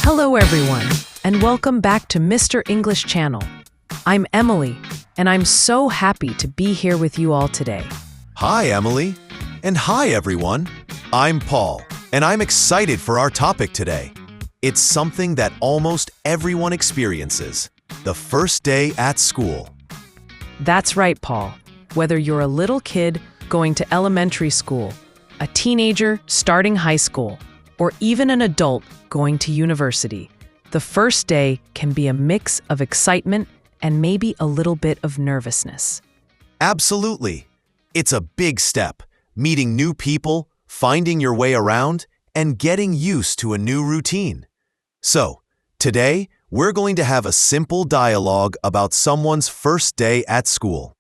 Hello, everyone, and welcome back to Mr. English Channel. I'm Emily, and I'm so happy to be here with you all today. Hi, Emily. And hi, everyone. I'm Paul, and I'm excited for our topic today. It's something that almost everyone experiences, the first day at school. That's right, Paul. Whether you're a little kid going to elementary school, a teenager starting high school, or even an adult going to university, the first day can be a mix of excitement and maybe a little bit of nervousness. Absolutely. It's a big step, meeting new people, finding your way around, and getting used to a new routine. So, today, we're going to have a simple dialogue about someone's first day at school.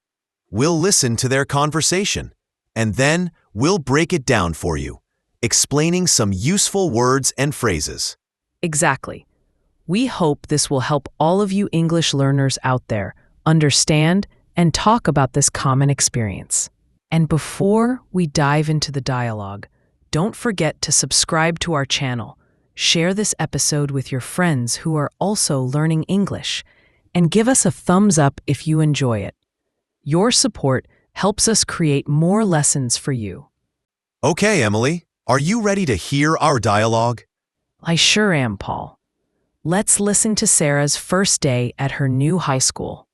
We'll listen to their conversation, and then we'll break it down for you, explaining some useful words and phrases. Exactly. We hope this will help all of you English learners out there understand and talk about this common experience. And before we dive into the dialogue, don't forget to subscribe to our channel, share this episode with your friends who are also learning English, and give us a thumbs up if you enjoy it. Your support helps us create more lessons for you. Okay, Emily, are you ready to hear our dialogue? I sure am, Paul. Let's listen to Sarah's first day at her new high school.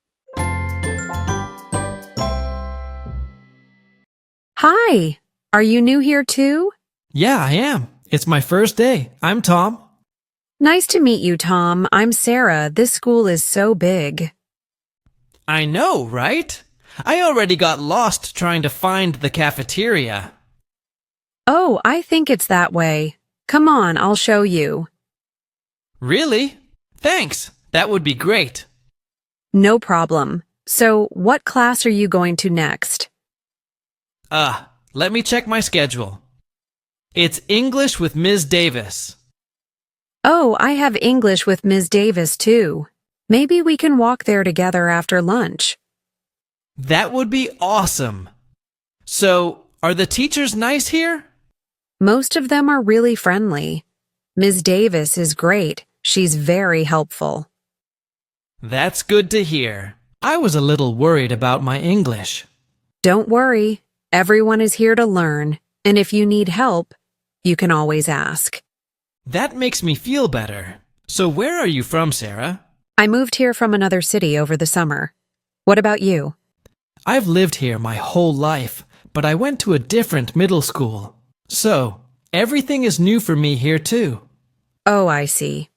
Hi, are you new here too? Yeah, I am. It's my first day. I'm Tom. Nice to meet you, Tom. I'm Sarah. This school is so big. I know, right? I already got lost trying to find the cafeteria. Oh, I think it's that way. Come on, I'll show you. Really? Thanks. That would be great. No problem. So, what class are you going to next? Let me check my schedule. It's English with Ms. Davis. Oh, I have English with Ms. Davis too. Maybe we can walk there together after lunch. That would be awesome. So, are the teachers nice here? Most of them are really friendly. Ms. Davis is great. She's very helpful. That's good to hear. I was a little worried about my English. Don't worry. Everyone is here to learn, and if you need help, you can always ask. That makes me feel better. So where are you from, Sarah? I moved here from another city over the summer. What about you? I've lived here my whole life, but I went to a different middle school. So, everything is new for me here too. Oh, I see.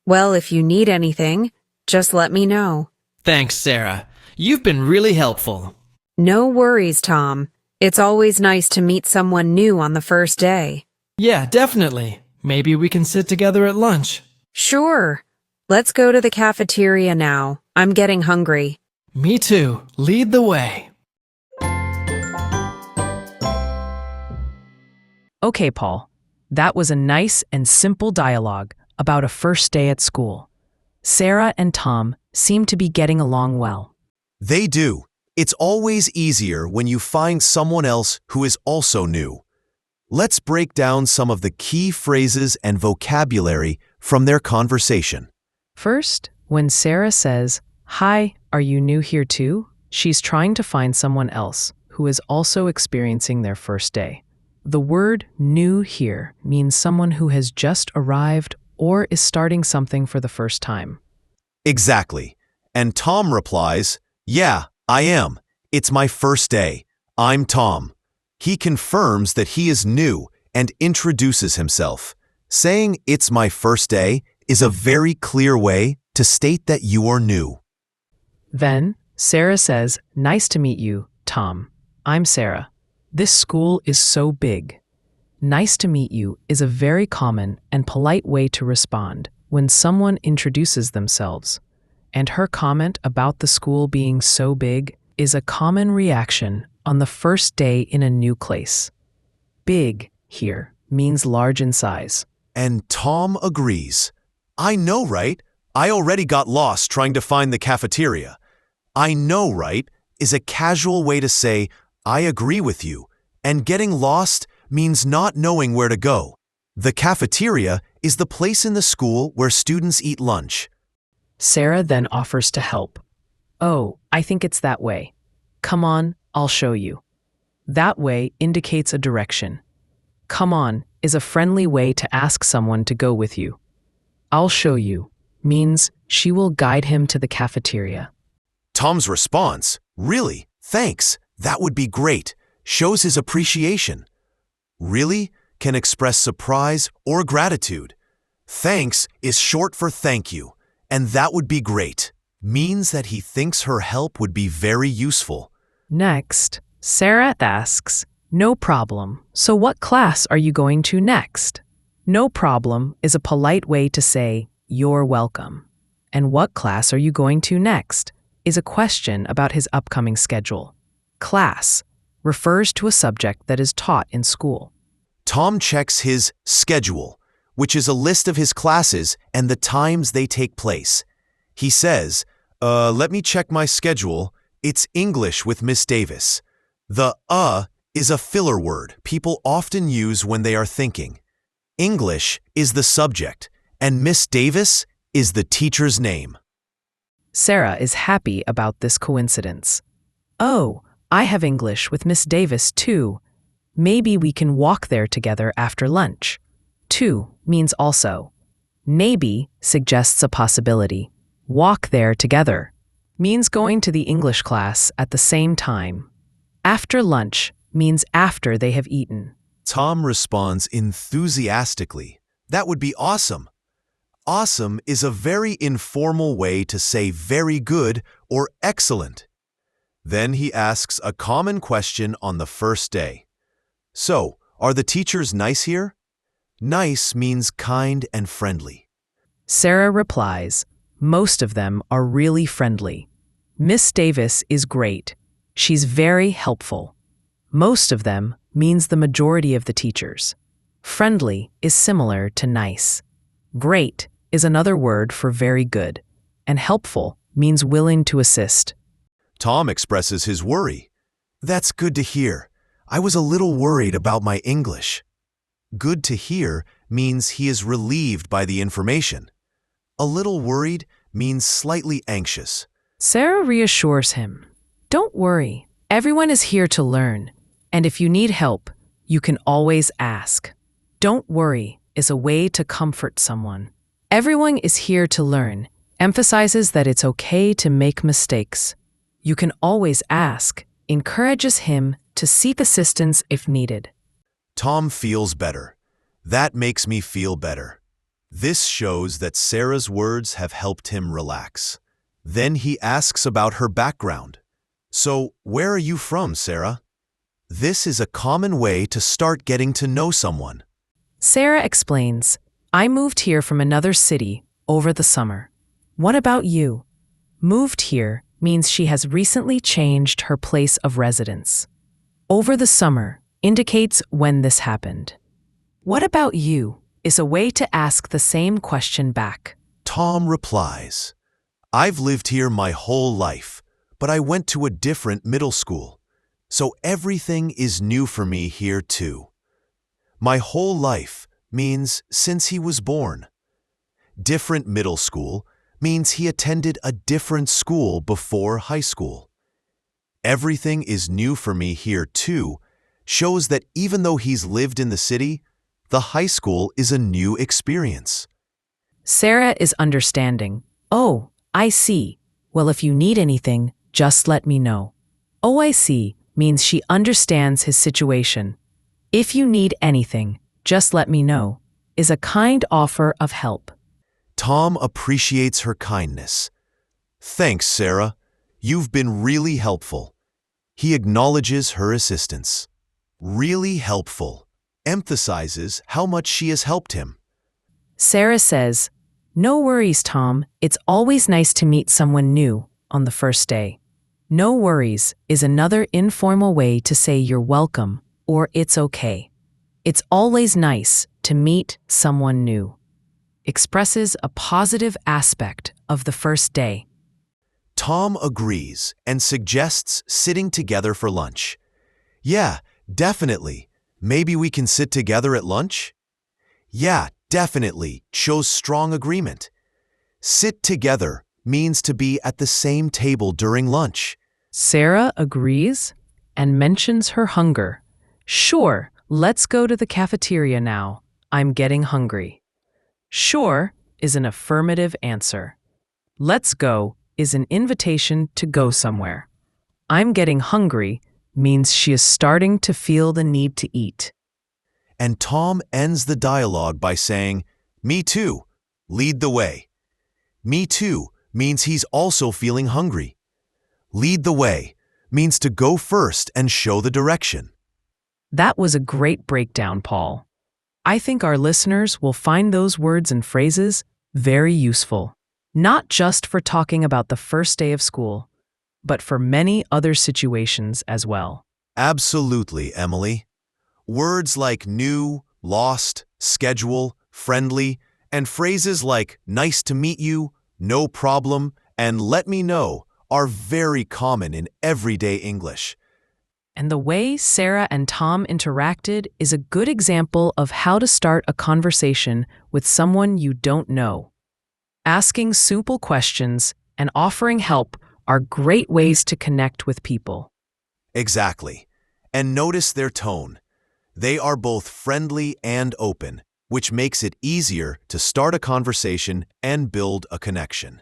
Well, if you need anything, just let me know. Thanks, Sarah. You've been really helpful. No worries, Tom. It's always nice to meet someone new on the first day. Yeah, definitely. Maybe we can sit together at lunch. Sure. Let's go to the cafeteria now. I'm getting hungry. Me too. Lead the way. Okay, Paul. That was a nice and simple dialogue about a first day at school. Sarah and Tom seem to be getting along well. They do. It's always easier when you find someone else who is also new. Let's break down some of the key phrases and vocabulary from their conversation. First, when Sarah says, "Hi, are you new here too?" she's trying to find someone else who is also experiencing their first day. The word new here means someone who has just arrived or is starting something for the first time. Exactly. And Tom replies, "Yeah, I am. It's my first day. I'm Tom." He confirms that he is new and introduces himself. Saying "it's my first day" is a very clear way to state that you are new. Then, Sarah says, "Nice to meet you, Tom. I'm Sarah. This school is so big." Nice to meet you is a very common and polite way to respond when someone introduces themselves. And her comment about the school being so big is a common reaction on the first day in a new place. Big here means large in size. And Tom agrees. "I know, right? I already got lost trying to find the cafeteria." "I know, right?" is a casual way to say, "I agree with you," and getting lost means not knowing where to go. The cafeteria is the place in the school where students eat lunch. Sarah then offers to help. Oh, I think it's that way. Come on, I'll show you. That way indicates a direction. Come on is a friendly way to ask someone to go with you. I'll show you means she will guide him to the cafeteria. Tom's response, really, thanks, that would be great, shows his appreciation. Really can express surprise or gratitude. Thanks is short for thank you, and that would be great means that he thinks her help would be very useful. Next, Sarah asks, no problem. So what class are you going to next? No problem is a polite way to say, you're welcome. And what class are you going to next is a question about his upcoming schedule. Class refers to a subject that is taught in school. Tom checks his schedule, which is a list of his classes and the times they take place. He says, let me check my schedule. It's English with Miss Davis. The is a filler word people often use when they are thinking. English is the subject, and Miss Davis is the teacher's name. Sarah is happy about this coincidence. Oh, I have English with Miss Davis too. Maybe we can walk there together after lunch. To means also. Maybe suggests a possibility. Walk there together means going to the English class at the same time. After lunch means after they have eaten. Tom responds enthusiastically. That would be awesome. Awesome is a very informal way to say very good or excellent. Then he asks a common question on the first day. So, are the teachers nice here? Nice means kind and friendly. Sarah replies, most of them are really friendly. Miss Davis is great. She's very helpful. Most of them means the majority of the teachers. Friendly is similar to nice. Great is another word for very good, and helpful means willing to assist. Tom expresses his worry. That's good to hear. I was a little worried about my English. Good to hear means he is relieved by the information. A little worried means slightly anxious. Sarah reassures him. Don't worry. Everyone is here to learn, and if you need help, you can always ask. Don't worry is a way to comfort someone. Everyone is here to learn emphasizes that it's okay to make mistakes. You can always ask encourages him to seek assistance if needed. Tom feels better. That makes me feel better. This shows that Sarah's words have helped him relax. Then he asks about her background. So, where are you from, Sarah? This is a common way to start getting to know someone. Sarah explains, I moved here from another city over the summer. What about you? Moved here means she has recently changed her place of residence. Over the summer indicates when this happened. What about you is a way to ask the same question back. Tom replies, I've lived here my whole life, but I went to a different middle school, so everything is new for me here too. My whole life means since he was born. Different middle school means he attended a different school before high school. Everything is new for me here too shows that even though he's lived in the city, the high school is a new experience. Sarah is understanding. Oh, I see. Well, if you need anything, just let me know. Oh, I see means she understands his situation. If you need anything, just let me know is a kind offer of help. Tom appreciates her kindness. Thanks, Sarah. You've been really helpful. He acknowledges her assistance. Really helpful emphasizes how much she has helped him. Sarah says, no worries, Tom. It's always nice to meet someone new on the first day. No worries is another informal way to say you're welcome or it's okay. It's always nice to meet someone new. Expresses a positive aspect of the first day. Tom agrees and suggests sitting together for lunch. Yeah, definitely. Maybe we can sit together at lunch? Yeah, definitely shows strong agreement. Sit together means to be at the same table during lunch. Sarah agrees and mentions her hunger. Sure, let's go to the cafeteria now. I'm getting hungry. Sure is an affirmative answer. Let's go is an invitation to go somewhere. I'm getting hungry means she is starting to feel the need to eat. And Tom ends the dialogue by saying, "Me too, lead the way." Me too means he's also feeling hungry. Lead the way means to go first and show the direction. That was a great breakdown, Paul. I think our listeners will find those words and phrases very useful, not just for talking about the first day of school, but for many other situations as well. Absolutely, Emily. Words like new, lost, schedule, friendly, and phrases like nice to meet you, no problem, and let me know are very common in everyday English. And the way Sarah and Tom interacted is a good example of how to start a conversation with someone you don't know. Asking simple questions and offering help are great ways to connect with people. Exactly. And notice their tone. They are both friendly and open, which makes it easier to start a conversation and build a connection.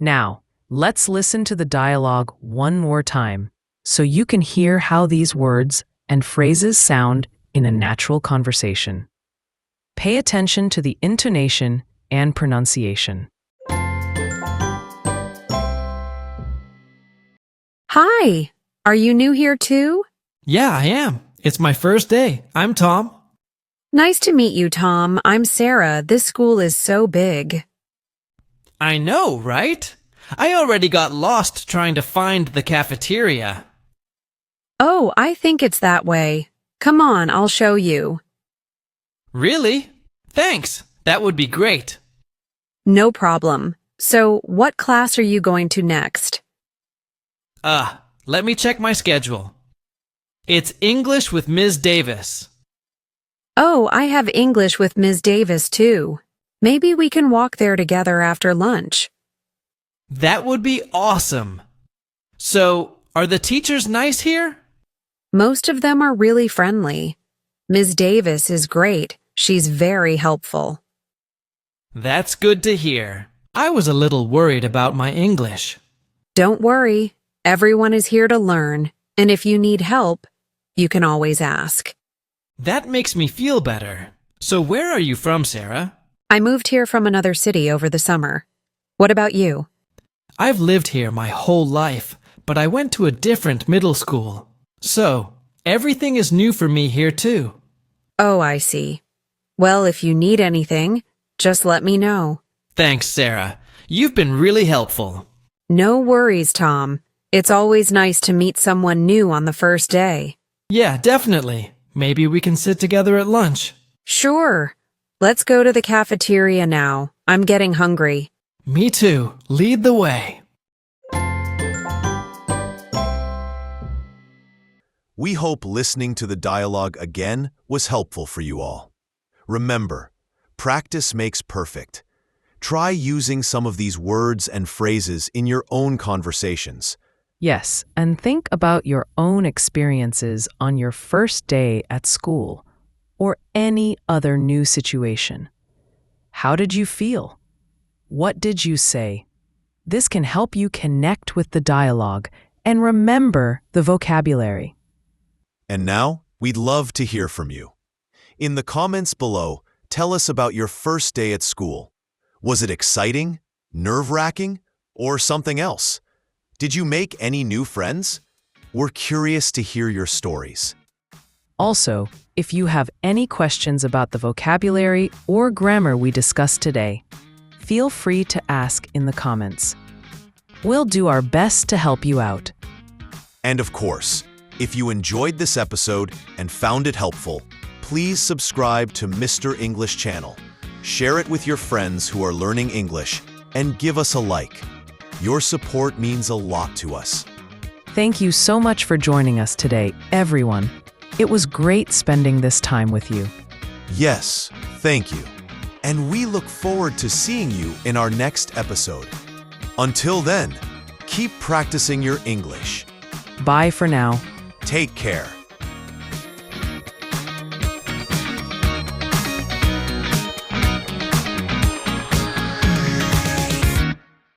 Now, let's listen to the dialogue one more time so you can hear how these words and phrases sound in a natural conversation. Pay attention to the intonation and pronunciation. Hi, are you new here too? Yeah, I am. It's my first day. I'm Tom. Nice to meet you, Tom. I'm Sarah. This school is so big. I know, right? I already got lost trying to find the cafeteria. Oh, I think it's that way. Come on, I'll show you. Really? Thanks. That would be great. No problem. So, what class are you going to next? Let me check my schedule. It's English with Ms. Davis. Oh, I have English with Ms. Davis too. Maybe we can walk there together after lunch. That would be awesome. So, are the teachers nice here? Most of them are really friendly. Ms. Davis is great. She's very helpful. That's good to hear. I was a little worried about my English. Don't worry. Everyone is here to learn, and if you need help, you can always ask. That makes me feel better. So where are you from, Sarah? I moved here from another city over the summer. What about you? I've lived here my whole life, but I went to a different middle school. So, everything is new for me here too. Oh, I see. Well, if you need anything, just let me know. Thanks, Sarah. You've been really helpful. No worries, Tom. It's always nice to meet someone new on the first day. Yeah, definitely. Maybe we can sit together at lunch. Sure. Let's go to the cafeteria now. I'm getting hungry. Me too. Lead the way. We hope listening to the dialogue again was helpful for you all. Remember, practice makes perfect. Try using some of these words and phrases in your own conversations. Yes, and think about your own experiences on your first day at school or any other new situation. How did you feel? What did you say? This can help you connect with the dialogue and remember the vocabulary. And now, we'd love to hear from you. In the comments below, tell us about your first day at school. Was it exciting, nerve-wracking, or something else? Did you make any new friends? We're curious to hear your stories. Also, if you have any questions about the vocabulary or grammar we discussed today, feel free to ask in the comments. We'll do our best to help you out. And of course, if you enjoyed this episode and found it helpful, please subscribe to Mr. English channel. Share it with your friends who are learning English, and give us a like. Your support means a lot to us. Thank you so much for joining us today, everyone. It was great spending this time with you. Yes, thank you. And we look forward to seeing you in our next episode. Until then, keep practicing your English. Bye for now. Take care.